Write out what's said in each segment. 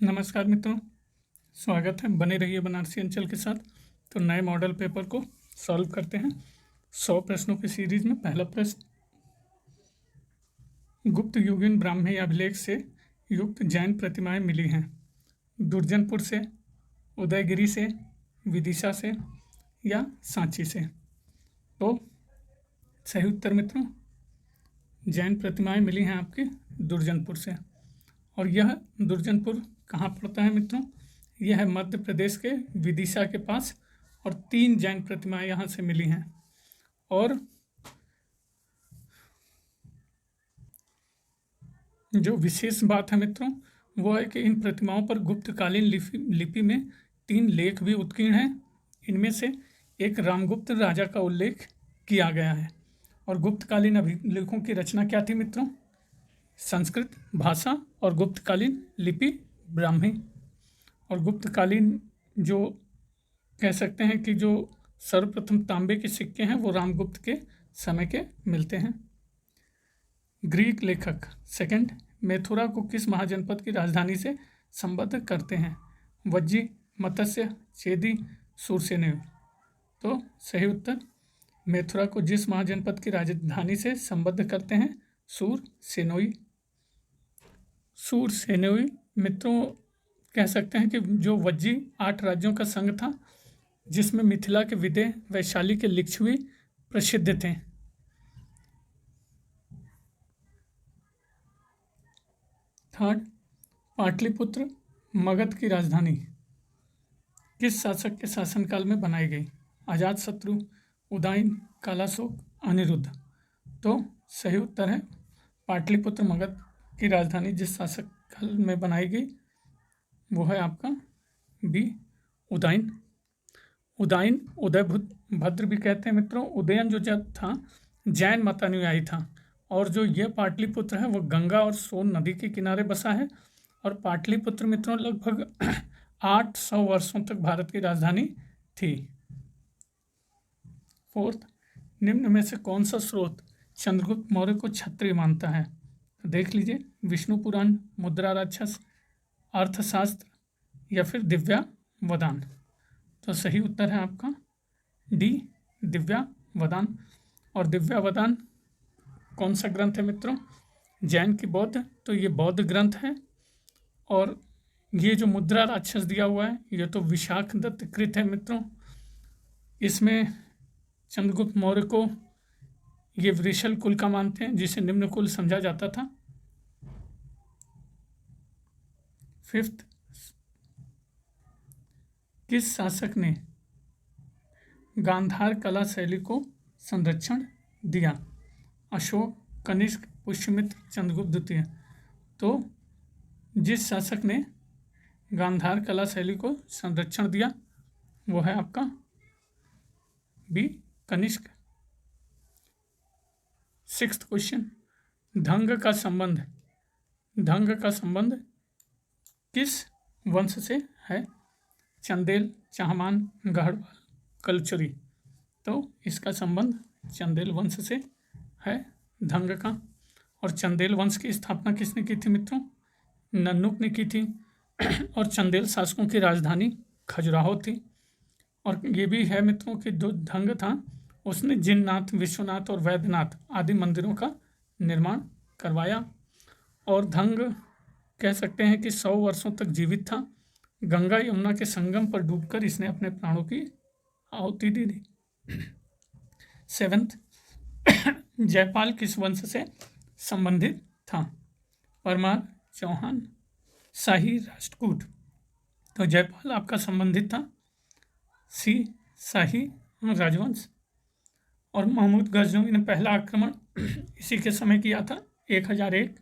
नमस्कार मित्रों, स्वागत है। बने रहिए बनारसी अंचल के साथ। तो नए मॉडल पेपर को सॉल्व करते हैं 100 प्रश्नों की सीरीज में। पहला प्रश्न, गुप्त युगीन ब्राह्मी अभिलेख से युक्त जैन प्रतिमाएं मिली हैं। दुर्जनपुर से, उदयगिरी से, विदिशा से या सांची से। तो सही उत्तर मित्रों, जैन प्रतिमाएं मिली हैं आपकी दुर्जनपुर से। और यह दुर्जनपुर कहाँ पड़ता है मित्रों? यह है मध्य प्रदेश के विदिशा के पास और 3 जैन प्रतिमाएं यहाँ से मिली हैं। और जो विशेष बात है मित्रों वो है कि इन प्रतिमाओं पर गुप्तकालीन लिपि में 3 लेख भी उत्कीर्ण हैं। इनमें से एक रामगुप्त राजा का उल्लेख किया गया है। और गुप्तकालीन अभिलेखों की रचना क्या थी मित्रों? संस्कृत भाषा और गुप्तकालीन लिपि ब्राह्मी। और गुप्तकालीन जो कह सकते हैं कि जो सर्वप्रथम तांबे के सिक्के हैं वो रामगुप्त के समय के मिलते हैं। ग्रीक लेखक सेकंड, मथुरा को किस महाजनपद की राजधानी से संबद्ध करते हैं? वज्जी, मत्स्य, चेदी, सुरसेन। तो सही उत्तर, मथुरा को जिस महाजनपद की राजधानी से संबद्ध करते हैं? सुरसेनोई। सुरसेनोई मित्रों कह सकते हैं कि जो वज्जी 8 राज्यों का संघ था जिसमें मिथिला के विदेह, वैशाली के लिच्छवी प्रसिद्ध थे। थर्ड, पाटलिपुत्र मगध की राजधानी किस शासक के शासनकाल में बनाई गई? अजातशत्रु, उदयन, कालाशोक, अनिरुद्ध। तो सही उत्तर है पाटलिपुत्र मगध की राजधानी जिस शासक काल में बनाई गई वो है आपका बी, उदयन। उदयन, उदयभद्र भी कहते हैं मित्रों। उदयन जो जब था जैन मतानुयायी था। और जो ये पाटलिपुत्र है वो गंगा और सोन नदी के किनारे बसा है। और पाटलिपुत्र मित्रों लगभग 800 वर्षों तक भारत की राजधानी थी। फोर्थ, निम्न में से कौन सा स्रोत चंद्रगुप्त मौर्य को क्षत्रिय मानता है? देख लीजिए, विष्णु पुराण, मुद्रा राक्षस, अर्थशास्त्र या फिर दिव्यावदान। तो सही उत्तर है आपका डी, दिव्यावदान। और दिव्यावदान कौन सा ग्रंथ है मित्रों? जैन की बौद्ध। तो ये बौद्ध ग्रंथ है। और ये जो मुद्रा राक्षस दिया हुआ है ये तो विशाख दत्त कृत है मित्रों। इसमें चंद्रगुप्त मौर्य को ये वृषल कुल का मानते हैं जिसे निम्न कुल समझा जाता था। फिफ्थ, किस शासक ने गांधार कला शैली को संरक्षण दिया? अशोक, कनिष्क, पुष्यमित्र, चंद्रगुप्त द्वितीय। तो जिस शासक ने गांधार कला शैली को संरक्षण दिया वो है आपका B, Kanishka. Sixth question, Dhanga का संबंध किस वंश से है? चंदेल, चाहमान, गढ़वाल, कलचुरी। तो इसका संबंध चंदेल वंश से है धंग का। और चंदेल वंश की स्थापना किसने की थी मित्रों? नन्नुक ने की थी। और चंदेल शासकों की राजधानी खजुराहो थी। और ये भी है मित्रों कि जो धंग था उसने जिननाथ, विश्वनाथ और वैद्यनाथ आदि मंदिरों का निर्माण करवाया। और धंग कह सकते हैं कि 100 वर्षों तक जीवित था। गंगा यमुना के संगम पर डूबकर इसने अपने प्राणों की आहुति दे दी। सेवेंथ, जयपाल किस वंश से संबंधित था? परमार, चौहान, शाही, राष्ट्रकूट। तो जयपाल आपका संबंधित था सी, शाही राजवंश। और महमूद गजनवी ने पहला आक्रमण इसी के समय किया था 1001।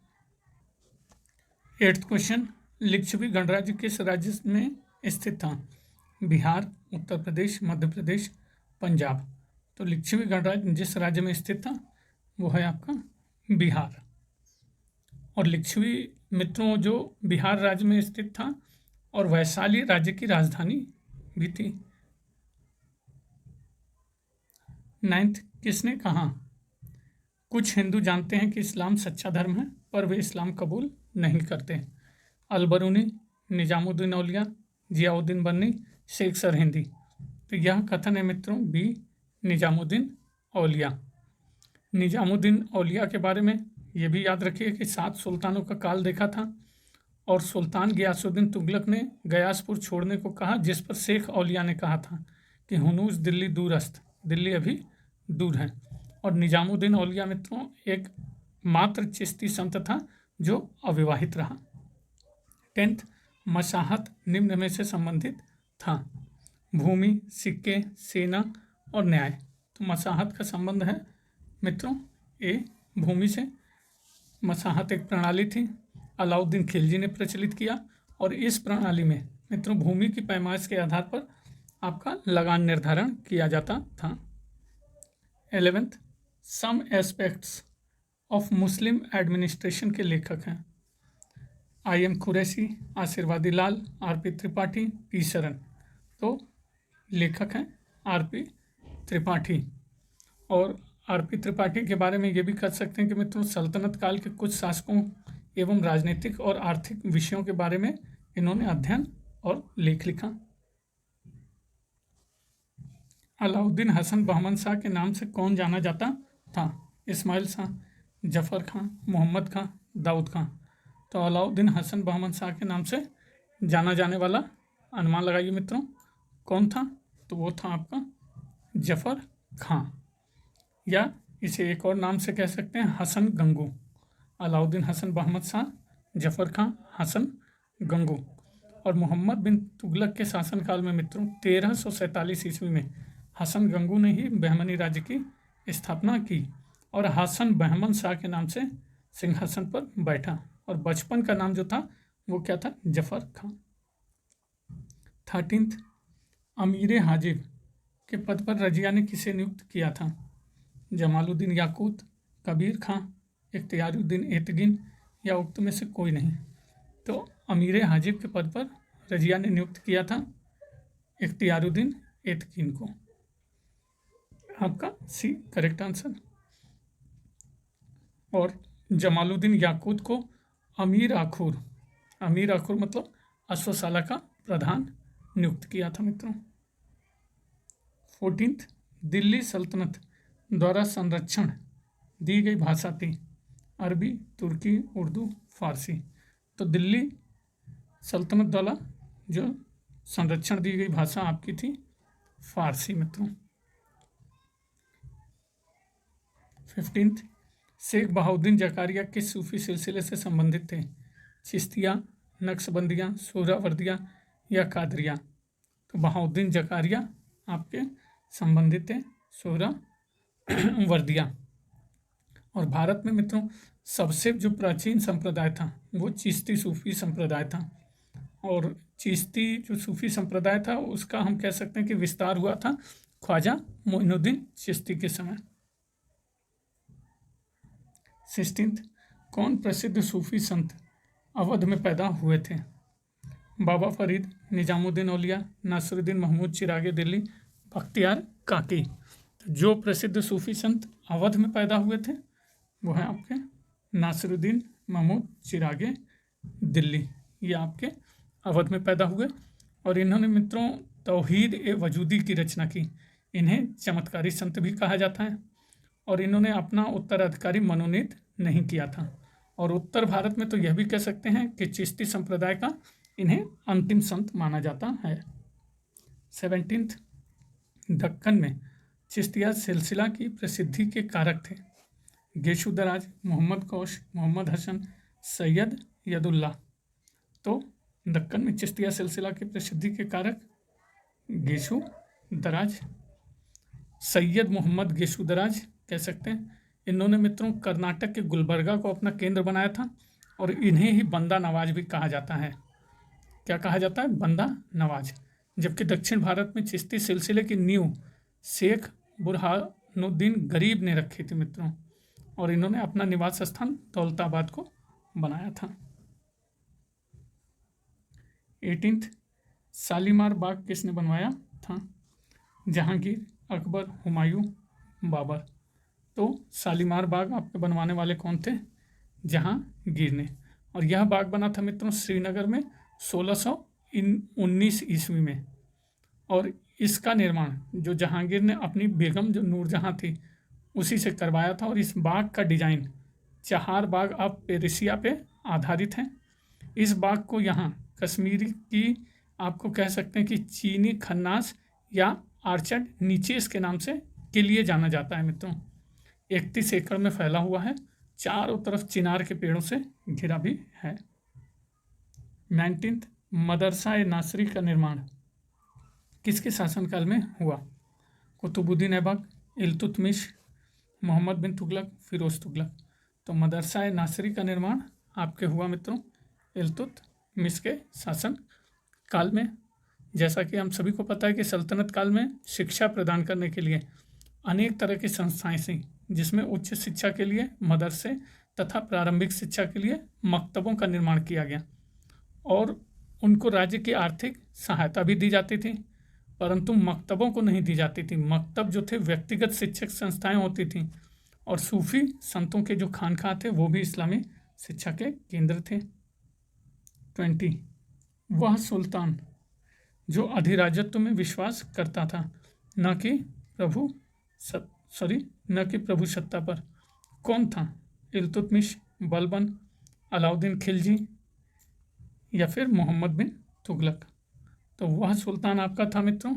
एट्थ क्वेश्चन, लिच्छवी गणराज्य किस राज्य में स्थित था? बिहार, उत्तर प्रदेश, मध्य प्रदेश, पंजाब। तो लिच्छवी गणराज्य जिस राज्य में स्थित था वो है आपका बिहार। और लिच्छवी मित्रों जो बिहार राज्य में स्थित था और वैशाली राज्य की राजधानी भी थी। नाइन्थ, किसने कहा कुछ हिंदू जानते हैं कि इस्लाम सच्चा धर्म है पर वे इस्लाम कबूल नहीं करते? अलबरूनी, निजामुद्दीन औलिया, जियाउद्दीन बन्नी, शेख सरहिंदी। तो यह कथन है मित्रों बी, निजामुद्दीन औलिया। निजामुद्दीन औलिया के बारे में ये भी याद रखिए कि 7 सुल्तानों का काल देखा था और सुल्तान गियासुद्दीन तुगलक ने गयासपुर छोड़ने को कहा, जिस पर शेख औलिया ने कहा था कि हुनूस दिल्ली दूरस्थ, दिल्ली अभी दूर है। और निजामुद्दीन औलिया मित्रों एक मात्र चिश्ती संत था जो अविवाहित रहा। 10th, मशाहत निम्न में से संबंधित था। भूमि, सिक्के, सेना और न्याय। तो मशाहत का संबंध है मित्रों ए, भूमि से। मशाहत एक प्रणाली थी, अलाउद्दीन खिलजी ने प्रचलित किया और इस प्रणाली में मित्रों भूमि की पैमाइश के आधार पर आपका लगान निर्धारण किया जाता था। 11th, some aspects of Muslim administration के लेखक हैं I M. Qureshi, Ashirvadi Lal, R P. Tripathi, P. Sharan. तो लेखक हैं आर.पी. त्रिपाठी। और आर.पी. त्रिपाठी के बारे में ये भी कह सकते हैं कि मित्रों सल्तनत काल के कुछ शासकों एवं राजनीतिक और आर्थिक विषयों के बारे में इन्होंने अध्ययन और लेख लिखा। अलाउद्दीन हसन बहमन शाह के नाम से कौन जाना जाता था? इस्माइल शाह, जफर खां, मोहम्मद खां, दाऊद खां। तो अलाउद्दीन हसन बहमन शाह के नाम से जाना जाने वाला, अनुमान लगाइए मित्रों, कौन था? तो वो था आपका जफर खां, या इसे एक और नाम से कह सकते हैं हसन गंगू। अलाउद्दीन हसन बहमद शाह, जफर खां, हसन गंगू। और मोहम्मद बिन तुगलक के शासनकाल में मित्रों 1347 ईस्वी में हसन गंगू ने ही बहमनी राज्य की स्थापना की और हसन बहमन शाह के नाम से सिंहासन पर बैठा। और बचपन का नाम जो था वो क्या था? जफर खां। 13th, अमीर हाजिब के पद पर रजिया ने किसे नियुक्त किया था? जमालुद्दीन याकूत, कबीर खां, इख्तियारुद्दीन एतगिन, या उक्त में से कोई नहीं। तो अमीर हाजिब के पद पर रजिया ने नियुक्त किया था इख्तियारुद्दीन एतगिन को। आपका सी करेक्ट आंसर। और जमालुद्दीन याकूत को अमीर आखुर मतलब अश्वशाला का प्रधान नियुक्त किया था मित्रों। 14th, दिल्ली सल्तनत द्वारा संरक्षण दी गई भाषा थी अरबी, तुर्की, उर्दू, फारसी। तो दिल्ली सल्तनत द्वारा जो संरक्षण दी गई भाषा आपकी थी फारसी मित्रों। 15th, शेख बहाउद्दीन जकारिया किस सूफी सिलसिले से संबंधित थे? चिश्तिया, नक्शबंदिया, सोहरावर्दिया या कादरिया। तो बहाउद्दीन जकारिया आपके संबंधित थे सोहरावर्दिया। और भारत में मित्रों सबसे जो प्राचीन संप्रदाय था वो चिश्ती सूफी संप्रदाय था। और चिश्ती जो सूफी संप्रदाय था उसका हम कह सकते हैं कि विस्तार हुआ था ख्वाजा मोइनुद्दीन चिश्ती के समय। 16th, कौन प्रसिद्ध सूफी संत अवध में पैदा हुए थे? बाबा फरीद, निजामुद्दीन औलिया, नासिरुद्दीन महमूद चिरागे दिल्ली, बख्तियार काकी। तो जो प्रसिद्ध सूफी संत अवध में पैदा हुए थे वो है आपके नासिरुद्दीन महमूद चिरागे दिल्ली। ये आपके अवध में पैदा हुए और इन्होंने मित्रों तौहीद ए वजूदी की रचना की। इन्हें चमत्कारी संत भी कहा जाता है और इन्होंने अपना उत्तराधिकारी मनोनीत नहीं किया था। और उत्तर भारत में तो यह भी कह सकते हैं कि चिश्ती संप्रदाय का इन्हें अंतिम संत माना जाता है। 17th, दक्कन में चिश्तिया सिलसिला की प्रसिद्धि के कारक थे गेशु दराज, मोहम्मद कौश, मोहम्मद हसन, सैयद यदुल्ला। तो दक्कन में चिश्तिया सिलसिला की प्रसिद्धि के कारक गेशु दराज, सैयद मोहम्मद गेशु दराज कह सकते हैं। इन्होंने मित्रों कर्नाटक के गुलबर्गा को अपना केंद्र बनाया था और इन्हें ही बंदा नवाज भी कहा जाता है। क्या कहा जाता है? बंदा नवाज। जबकि दक्षिण भारत में चिश्ती सिलसिले की नींव शेख बुरहानुद्दीन गरीब ने रखी थी मित्रों और इन्होंने अपना निवास स्थान दौलताबाद को बनाया था। 18th, शालीमार बाग किसने बनवाया था? जहांगीर, अकबर, हुमायूं, बाबर। तो शालीमार बाग आपके बनवाने वाले कौन थे? जहांगीर ने। और यह बाग बना था मित्रों श्रीनगर में 1619 ईस्वी में। और इसका निर्माण जो जहांगीर ने अपनी बेगम जो नूरजहां थी उसी से करवाया था। और इस बाग का डिजाइन चहार बाग ऑफ पेरिसिया पे आधारित है। इस बाग को यहाँ कश्मीरी की आपको कह सकते हैं कि चीनी खन्नास या आर्चर्ड नीचेस के नाम से के लिए जाना जाता है मित्रों। 31 एकड़ में फैला हुआ है, चारों तरफ चिनार के पेड़ों से घिरा भी है। 19th मदरसा ए नासरी का निर्माण किसके शासनकाल में हुआ? कुतुबुद्दीन ऐबक, इल्तुतमिश, मोहम्मद बिन तुगलक, फिरोज तुगलक। तो मदरसा ए नासरी का निर्माण आपके हुआ मित्रों इल्तुतमिश के शासन काल में। जैसा कि हम सभी को पता है कि सल्तनत काल में शिक्षा प्रदान करने के लिए अनेक तरह की संस्थाएं थीं, जिसमें उच्च शिक्षा के लिए मदरसे तथा प्रारंभिक शिक्षा के लिए मकतबों का निर्माण किया गया। और उनको राज्य की आर्थिक सहायता भी दी जाती थी, परंतु मकतबों को नहीं दी जाती थी। मकतब जो थे व्यक्तिगत शिक्षक संस्थाएं होती थीं, और सूफी संतों के जो खानखाह थे वो भी इस्लामी शिक्षा के केंद्र थे। 20 वह सुल्तान जो अधिराजत्व में विश्वास करता था, न कि प्रभु सत्ता पर, कौन था? इल्तुतमिश, बलबन, अलाउद्दीन खिलजी या फिर मोहम्मद बिन तुगलक। तो वह सुल्तान आपका था मित्रों,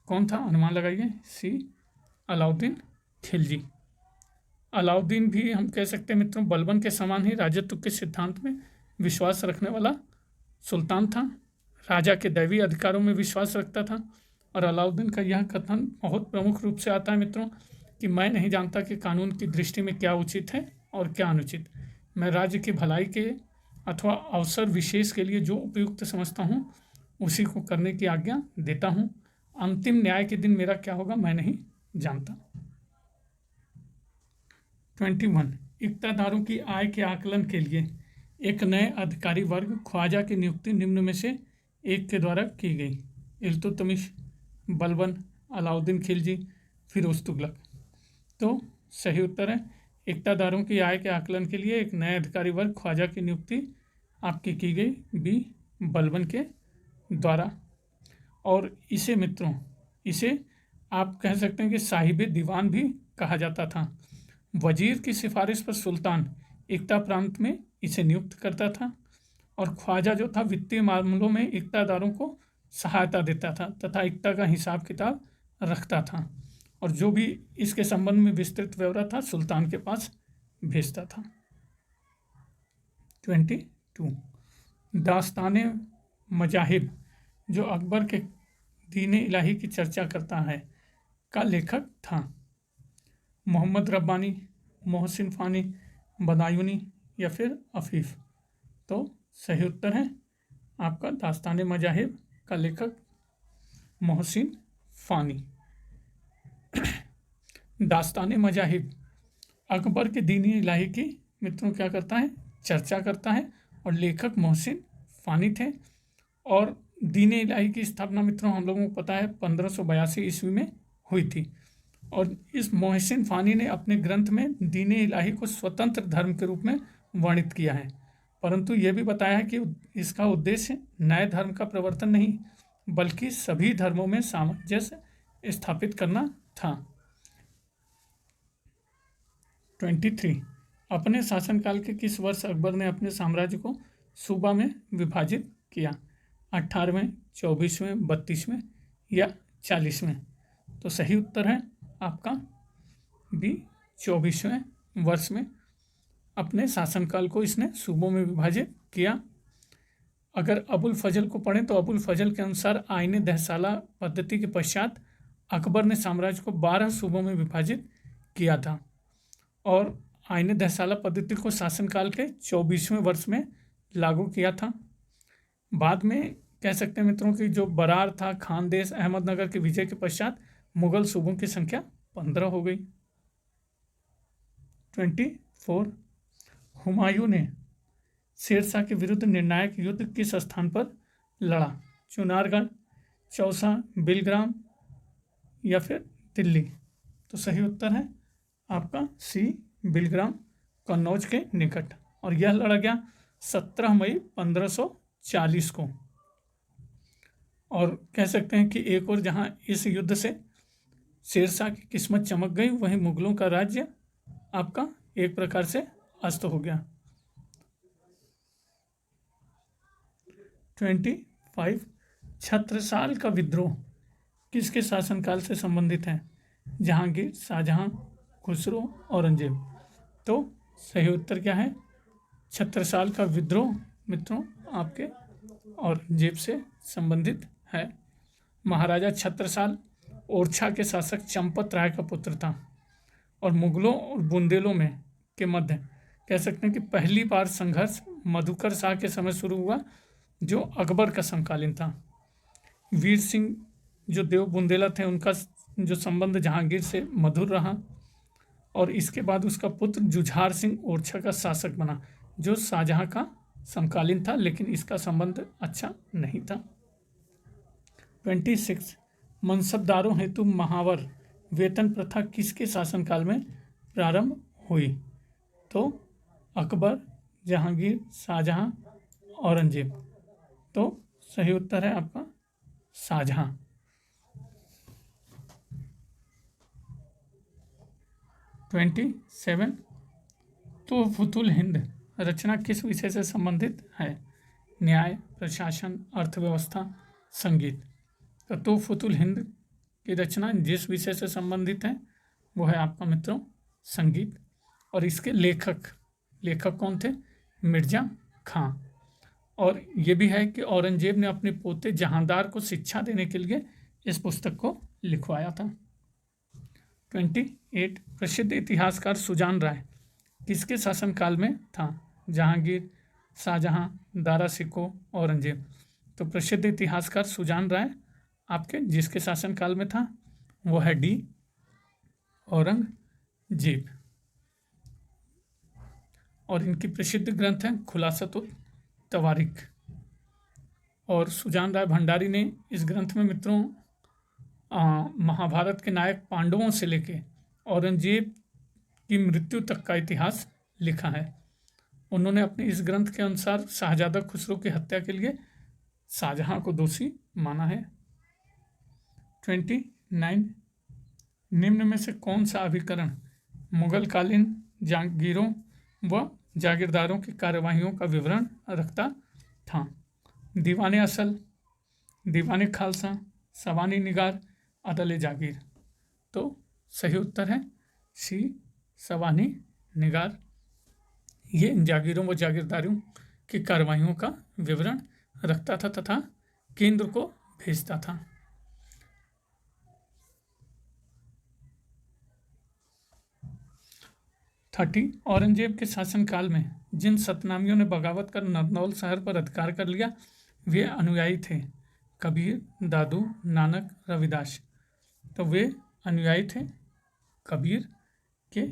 कौन था? अनुमान लगाइए। सी, अलाउद्दीन खिलजी। अलाउद्दीन भी हम कह सकते हैं मित्रों बलबन के समान ही राजत्व के सिद्धांत में विश्वास रखने वाला सुल्तान था। राजा के दैवीय अधिकारों में विश्वास रखता था। और अलाउद्दीन का यह कथन बहुत प्रमुख रूप से आता है मित्रों कि मैं नहीं जानता कि कानून की दृष्टि में क्या उचित है और क्या अनुचित। मैं राज्य की भलाई के अथवा अवसर विशेष के लिए जो उपयुक्त समझता हूँ उसी को करने की आज्ञा देता हूँ। अंतिम न्याय के दिन मेरा क्या होगा मैं नहीं जानता। 21 इक्तादारों की आय के आकलन के लिए एक नए अधिकारी वर्ग ख्वाजा की नियुक्ति निम्न में से एक के द्वारा की गई। इल्तुतमिश, बलबन, अलाउद्दीन खिलजी, फिरोज तुगलक। तो सही उत्तर है इक्तादारों की आय के आकलन के लिए एक नए अधिकारी वर्ग ख्वाजा की नियुक्ति आपकी की गई, बी, बलबन के द्वारा। और इसे मित्रों आप कह सकते हैं कि साहिब दीवान भी कहा जाता था। वजीर की सिफारिश पर सुल्तान इक्ता प्रांत में इसे नियुक्त करता था। और ख्वाजा जो था वित्तीय मामलों में इक्तादारों को सहायता देता था तथा इक्ता का हिसाब किताब रखता था। और जो भी इसके संबंध में विस्तृत ब्यौरा था सुल्तान के पास भेजता था। 22 दास्ताने मजाहिब जो अकबर के दीन इलाही की चर्चा करता है का लेखक था। मोहम्मद रब्बानी, मोहसिन फ़ानी, बदायूनी या फिर अफीफ। तो सही उत्तर है आपका दास्ताने मजाहिब का लेखक मोहसिन फ़ानी। दास्ताने मजाहिब अकबर के दीनी इलाही की मित्रों क्या करता है? चर्चा करता है। और लेखक मोहसिन फ़ानी थे। और दीन इलाही की स्थापना मित्रों हम लोगों को पता है 1582 ईस्वी में हुई थी। और इस मोहसिन फ़ानी ने अपने ग्रंथ में दीन इलाही को स्वतंत्र धर्म के रूप में वर्णित किया है, परंतु यह भी बताया है कि इसका उद्देश्य नए धर्म का प्रवर्तन नहीं बल्कि सभी धर्मों में सामंजस्य स्थापित करना था। 23 अपने शासनकाल के किस वर्ष अकबर ने अपने साम्राज्य को सूबा में विभाजित किया? 18वें, 24वें, 32वें या 40वें? तो सही उत्तर है आपका बी, 24वें वर्ष में अपने शासनकाल को इसने सूबों में विभाजित किया। अगर अबुल फजल को पढ़ें तो अबुल फजल के अनुसार आईने दहसाला पद्धति के पश्चात अकबर ने साम्राज्य को 12 सूबों में विभाजित किया था। और आईने दहसाला पद्धति को शासनकाल के 24वें वर्ष में लागू किया था। बाद में कह सकते हैं मित्रों की जो बरार था, खानदेश, अहमदनगर के विजय के पश्चात मुगल सूबों की संख्या 15 हो गई। 24 हुमायूं ने शेरशाह के विरुद्ध निर्णायक युद्ध किस स्थान पर लड़ा? चुनारगढ़, चौसा, बिलग्राम या फिर दिल्ली? तो सही उत्तर है आपका सी, बिलग्राम, कन्नौज के निकट। और यह लड़ा गया 17 मई 1556 40 को। और कह सकते हैं कि एक और जहाँ इस युद्ध से शेरशाह की किस्मत चमक गई, वहीं मुगलों का राज्य आपका एक प्रकार से अस्त हो गया। 25 छत्रसाल का विद्रोह किसके शासनकाल से संबंधित है? जहांगीर, शाहजहां, खुसरो, औरंगजेब। तो सही उत्तर क्या है? छत्रसाल का विद्रोह मित्रों आपके औरंगजेब से संबंधित है। महाराजा छत्रसाल ओरछा के शासक चंपत राय का पुत्र था और मुगलों और बुंदेलों में के मध्य कह सकते हैं कि पहली बार संघर्ष मधुकर शाह के समय शुरू हुआ, जो अकबर का समकालीन था। वीर सिंह जो देव बुंदेला थे, उनका जो संबंध जहांगीर से मधुर रहा और इसके बाद उसका पुत्र जुझार सिंह ओरछा का शासक बना, जो शाहजहां का समकालीन था, लेकिन इसका संबंध अच्छा नहीं था। 26 मनसबदारों हेतु महावर वेतन प्रथा किसके शासनकाल में प्रारंभ हुई? तो अकबर, जहांगीर, शाहजहां, औरंगजेब। तो सही उत्तर है आपका शाहजहां। 27 तो फुतुल हिंद रचना किस विषय से संबंधित है? न्याय, प्रशासन, अर्थव्यवस्था, संगीत। तो फुतुल हिंद की रचना जिस विषय से संबंधित है वो है आपका मित्रों संगीत। और इसके लेखक कौन थे? मिर्जा खां। और ये भी है कि औरंगजेब ने अपने पोते जहांदार को शिक्षा देने के लिए इस पुस्तक को लिखवाया था। 28 प्रसिद्ध इतिहासकार सुजान राय किसके शासनकाल में था? जहांगीर, शाहजहां, दारा शिकोह, औरंगजेब। तो प्रसिद्ध इतिहासकार सुजान राय आपके जिसके शासनकाल में था वो है डी, औरंगजेब। और इनकी प्रसिद्ध ग्रंथ है खुलासतुत तवारीख। और सुजान राय भंडारी ने इस ग्रंथ में मित्रों महाभारत के नायक पांडवों से लेके औरंगजेब की मृत्यु तक का इतिहास लिखा है। उन्होंने अपने इस ग्रंथ के अनुसार शाहजादा खुसरो की हत्या के लिए शाहजहां को दोषी माना है। 29 निम्न में से कौन सा अभिकरण मुगल कालीन जागीरों व जागीरदारों की कार्यवाहियों का विवरण रखता था? दीवाने असल, दीवाने खालसा, सवानी निगार, अदले जागीर। तो सही उत्तर है सी, सवानी निगार। ये इन जागीरों व जागीरदारों की कार्यवाहियों का विवरण रखता था तथा केंद्र को भेजता था। 30 औरंगजेब के शासनकाल में जिन सतनामियों ने बगावत कर नरनौल शहर पर अधिकार कर लिया वे अनुयायी थे कबीर, दादू, नानक, रविदास। तो वे अनुयायी थे कबीर के।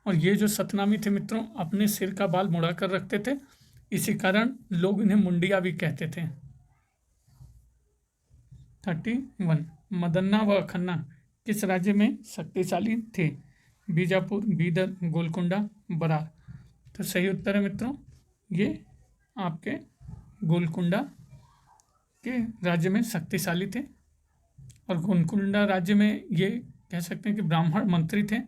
और ये जो सतनामी थे मित्रों अपने सिर का बाल मुड़ा कर रखते थे, इसी कारण लोग इन्हें मुंडिया भी कहते थे। 31 मदन्ना व अखन्ना किस राज्य में शक्तिशाली थे? बीजापुर, बीदर, गोलकुंडा, बरार। तो सही उत्तर है मित्रों ये आपके गोलकुंडा के राज्य में शक्तिशाली थे। और गोलकुंडा राज्य में ये कह सकते हैं कि ब्राह्मण मंत्री थे।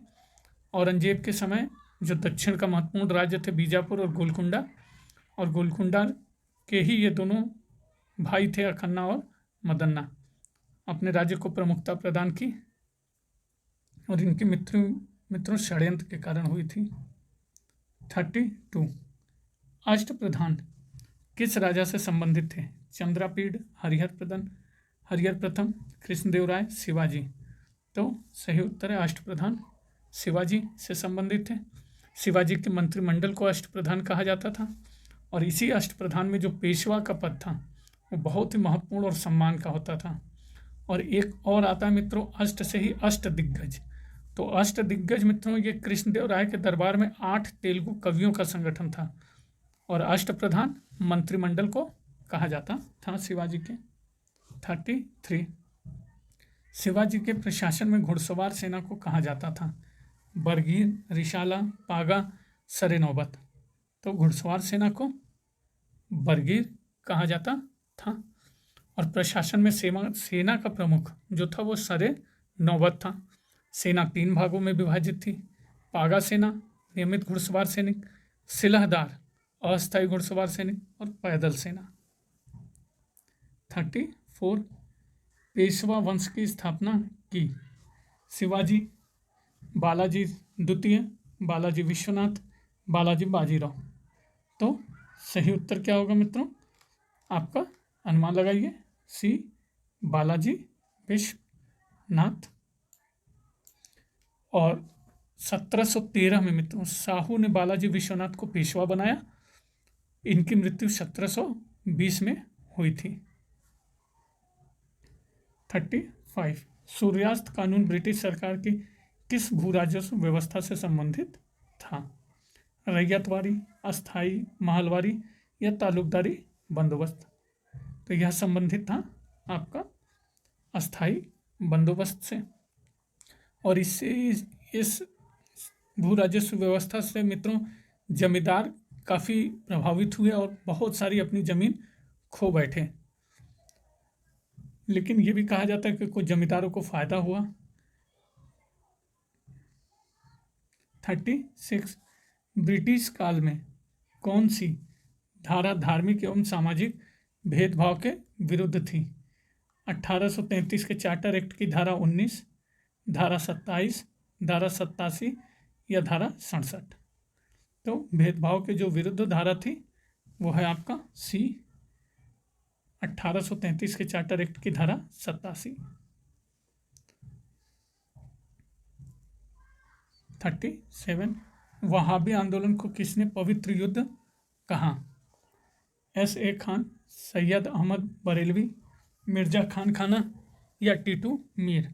औरंगजेब के समय जो दक्षिण का महत्वपूर्ण राज्य थे बीजापुर और गोलकुंडा के ही ये दोनों भाई थे अखन्ना और मदन्ना, अपने राज्य को प्रमुखता प्रदान की और इनकी मित्रों षड्यंत्र के कारण हुई थी। 32 अष्टप्रधान किस राजा से संबंधित थे? चंद्रापीड़, हरिहर प्रथम, कृष्णदेव राय, शिवाजी। तो सही उत्तर है अष्टप्रधान शिवाजी से संबंधित थे। शिवाजी के मंत्रिमंडल को अष्टप्रधान कहा जाता था और इसी अष्टप्रधान में जो पेशवा का पद था वो बहुत ही महत्वपूर्ण और सम्मान का होता था। और एक और आता है मित्रों अष्ट से ही अष्ट दिग्गज। तो अष्ट दिग्गज मित्रों ये कृष्णदेव राय के दरबार में 8 तेलुगु कवियों का संगठन था और अष्टप्रधान मंत्रिमंडल को कहा जाता था शिवाजी के। 33 शिवाजी के प्रशासन में घुड़सवार सेना को कहा जाता था? बरगीर, रिशाला, पागा, सरे नौबत। तो घुड़सवार सेना को बरगीर कहा जाता था। और प्रशासन में सेना का प्रमुख जो था वो सरे नौबत था। सेना 3 भागों में विभाजित थी: पागा सेना, नियमित घुड़सवार सैनिक, सिलहदार, अस्थायी घुड़सवार सैनिक, और पैदल सेना। 34 पेशवा वंश की स्थापना की: शिवाजी, बालाजी द्वितीय, बालाजी विश्वनाथ, बालाजी बाजीराव। तो सही उत्तर क्या होगा मित्रों? आपका अनुमान लगाइए। सी, बालाजी विश्वनाथ। और 1713 में मित्रों शाहू ने बालाजी विश्वनाथ को पेशवा बनाया। इनकी मृत्यु 1720 में हुई थी। 35 सूर्यास्त कानून ब्रिटिश सरकार की किस भू राजस्व व्यवस्था से संबंधित था? रैयतवारी, अस्थाई, महलवारी या तालुकदारी बंदोबस्त। तो यह संबंधित था आपका अस्थाई बंदोबस्त से। और इससे इस भू राजस्व व्यवस्था से मित्रों जमींदार काफ़ी प्रभावित हुए और बहुत सारी अपनी ज़मीन खो बैठे। लेकिन ये भी कहा जाता है कि कुछ जमींदारों को फ़ायदा हुआ। 36 ब्रिटिश काल में कौन सी धारा धार्मिक एवं सामाजिक भेदभाव के विरुद्ध थी? 1833 के चार्टर एक्ट की धारा 19, धारा 27, धारा 87 या धारा 67। तो भेदभाव के जो विरुद्ध धारा थी वो है आपका सी, 1833 के चार्टर एक्ट की धारा 87। 37 वहाबी आंदोलन को किसने पवित्र युद्ध कहा? S.A. खान, सैयद अहमद बरेलवी, मिर्जा खान खाना या टीटू मीर।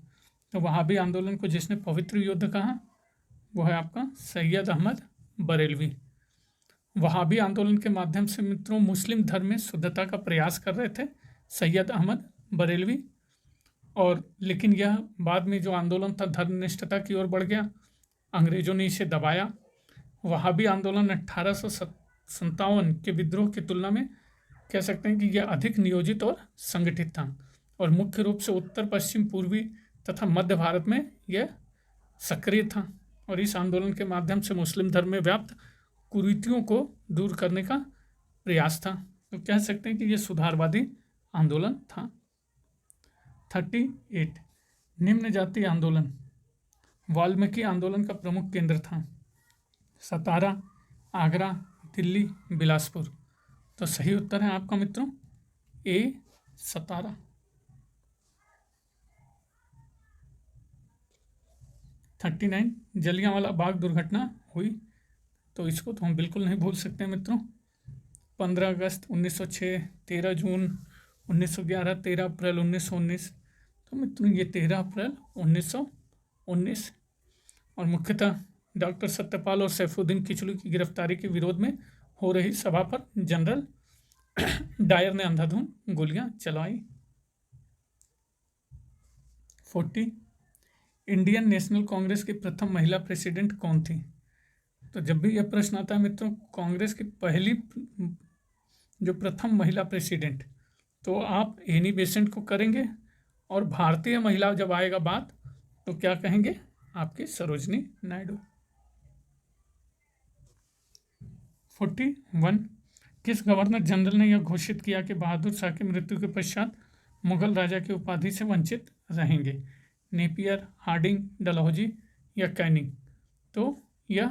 तो वहाबी आंदोलन को जिसने पवित्र युद्ध कहा वो है आपका सैयद अहमद बरेलवी। वहाबी आंदोलन के माध्यम से मित्रों मुस्लिम धर्म में शुद्धता का प्रयास कर रहे थे सैयद अहमद बरेलवी। और लेकिन यह बाद में जो आंदोलन था धर्मनिष्ठता की ओर बढ़ गया, अंग्रेजों ने इसे दबाया। वहाबी आंदोलन 1857 के विद्रोह की तुलना में कह सकते हैं कि यह अधिक नियोजित और संगठित था और मुख्य रूप से उत्तर पश्चिम पूर्वी तथा मध्य भारत में यह सक्रिय था। और इस आंदोलन के माध्यम से मुस्लिम धर्म में व्याप्त कुरीतियों को दूर करने का प्रयास था। तो कह सकते हैं कि यह सुधारवादी आंदोलन था। 38 निम्न जाति आंदोलन वाल्मीकि आंदोलन का प्रमुख केंद्र था? सतारा, आगरा, दिल्ली, बिलासपुर। तो सही उत्तर है आपका मित्रों ए, सतारा। 39 जलियांवाला बाग दुर्घटना हुई। तो इसको तो हम बिल्कुल नहीं भूल सकते मित्रों। 15 अगस्त 1906, 13 जून 1911, 13 अप्रैल 1919। तो मित्रों ये 13 अप्रैल 1919। और मुख्यतः डॉक्टर सत्यपाल और सैफुद्दीन किचलू की गिरफ्तारी के विरोध में हो रही सभा पर जनरल डायर ने अंधाधुंध गोलियां चलाई। 40 इंडियन नेशनल कांग्रेस की प्रथम महिला प्रेसिडेंट कौन थी? तो जब भी यह प्रश्न आता है मित्रों कांग्रेस की पहली जो प्रथम महिला प्रेसिडेंट, तो आप एनी बेसेंट को करेंगे और भारतीय महिला जब आएगा बात तो क्या कहेंगे? आपकी सरोजनी नायडू। 41 किस गवर्नर जनरल ने यह घोषित किया कि बहादुर शाह की मृत्यु के पश्चात मुगल राजा की उपाधि से वंचित रहेंगे? नेपियर, हार्डिंग, डलहौजी या कैनिंग? तो यह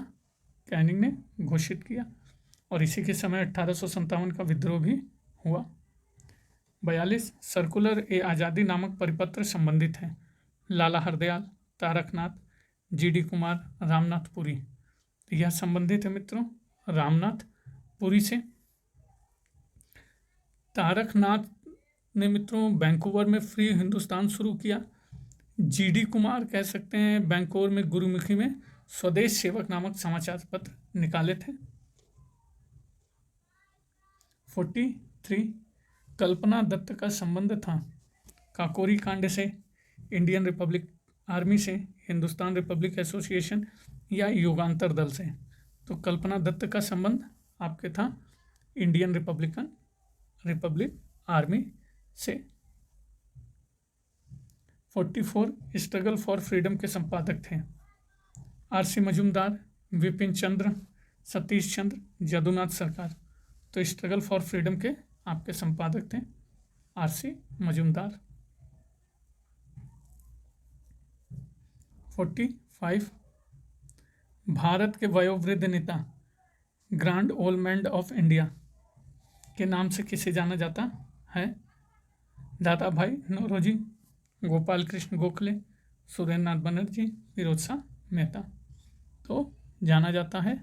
कैनिंग ने घोषित किया और इसी के समय 1857 का विद्रोह भी हुआ। 42 सर्कुलर ए आज़ादी नामक परिपत्र संबंधित है? लाला हरदयाल, तारकनाथ, GD कुमार, रामनाथ पुरी। तो यह संबंधित है मित्रों रामनाथ पुरी से। तारकनाथ ने मित्रों वैंकूवर में फ्री हिंदुस्तान शुरू किया। GD कुमार कह सकते हैं वैंकूवर में गुरुमुखी में स्वदेश सेवक नामक समाचार पत्र निकाले थे। 43 कल्पना दत्त का संबंध था? काकोरी कांड से, इंडियन रिपब्लिक आर्मी से, हिंदुस्तान रिपब्लिक एसोसिएशन या युगांतर दल से? तो कल्पना दत्त का संबंध आपके था इंडियन रिपब्लिक आर्मी से। 44 स्ट्रगल फॉर फ्रीडम के संपादक थे आर.सी. मजूमदार, विपिन चंद्र, सतीश चंद्र, जदुनाथ सरकार। तो स्ट्रगल फॉर फ्रीडम के आपके संपादक थे आर.सी. मजूमदार। 45 भारत के वयोवृद्ध नेता grand old man of India के नाम से किसे जाना जाता है? दादा भाई नौरोजी, गोपाल कृष्ण गोखले, सुरेंद्र नाथ बनर्जी, फिरोज शाह मेहता। तो जाना जाता है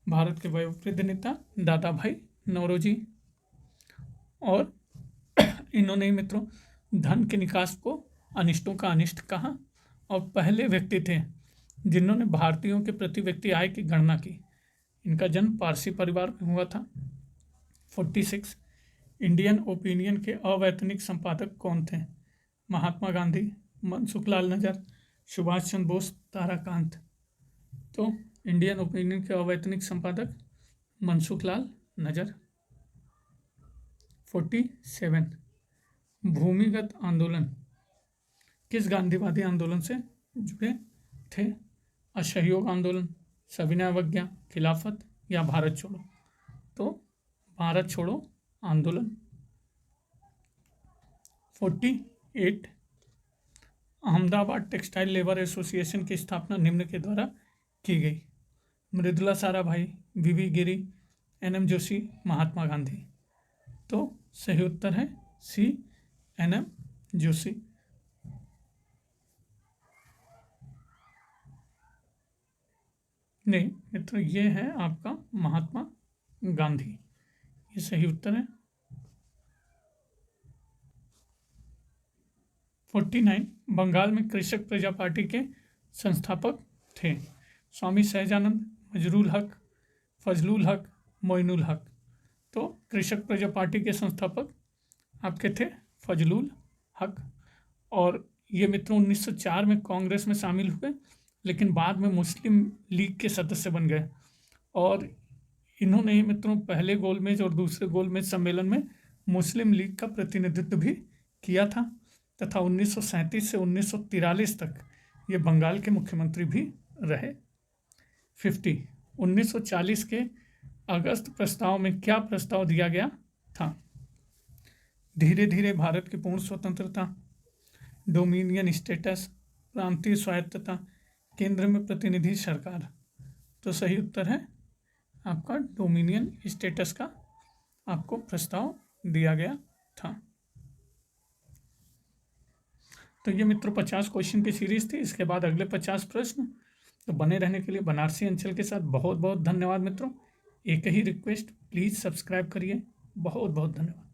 भारत के वयोवृद्ध नेता दादा भाई नौरोजी। और इन्होंने मित्रों धन के निकास को अनिष्टों का अनिष्ट कहा और पहले व्यक्ति थे जिन्होंने भारतीयों के प्रति व्यक्ति आय की गणना की। इनका जन्म पारसी परिवार में हुआ था। 46 इंडियन ओपिनियन के अवैतनिक संपादक कौन थे? महात्मा गांधी, मनसुखलाल नजर, सुभाष चंद्र बोस, ताराकांत। तो इंडियन ओपिनियन के अवैतनिक संपादक मनसुखलाल नजर। 47 भूमिगत आंदोलन किस गांधीवादी आंदोलन से जुड़े थे? असहयोग आंदोलन, सविनय अवज्ञा, खिलाफत या भारत छोड़ो। तो भारत छोड़ो आंदोलन। 48 अहमदाबाद टेक्सटाइल लेबर एसोसिएशन की स्थापना निम्न के द्वारा की गई? मृदुला साराभाई, वी गिरी, एन.एम. जोशी, महात्मा गांधी। तो सही उत्तर है सी, एन.एम. जोशी। नहीं मित्रों, ये है आपका महात्मा गांधी, ये सही उत्तर है। 49 बंगाल में कृषक प्रजा पार्टी के संस्थापक थे? स्वामी सहजानंद, मजरूल हक, फजलुल हक, मोइनुल हक। तो कृषक प्रजा पार्टी के संस्थापक आपके थे फजलुल हक। और ये मित्रों 1904 में कांग्रेस में शामिल हुए, लेकिन बाद में मुस्लिम लीग के सदस्य बन गए। और इन्होंने मित्रों पहले गोलमेज और दूसरे गोलमेज सम्मेलन में मुस्लिम लीग का प्रतिनिधित्व भी किया था तथा 1937 से 1943 तक ये बंगाल के मुख्यमंत्री भी रहे। 50 1940 के अगस्त प्रस्ताव में क्या प्रस्ताव दिया गया था? धीरे धीरे भारत की पूर्ण स्वतंत्रता, डोमिनियन स्टेटस, प्रांतीय स्वायत्तता, केंद्र में प्रतिनिधि सरकार। तो सही उत्तर है आपका डोमिनियन स्टेटस का आपको प्रस्ताव दिया गया था। तो ये मित्रों 50 क्वेश्चन की सीरीज थी। इसके बाद अगले 50 प्रश्न। तो बने रहने के लिए बनारसी अंचल के साथ बहुत बहुत धन्यवाद मित्रों। एक ही रिक्वेस्ट, प्लीज़ सब्सक्राइब करिए। बहुत बहुत धन्यवाद।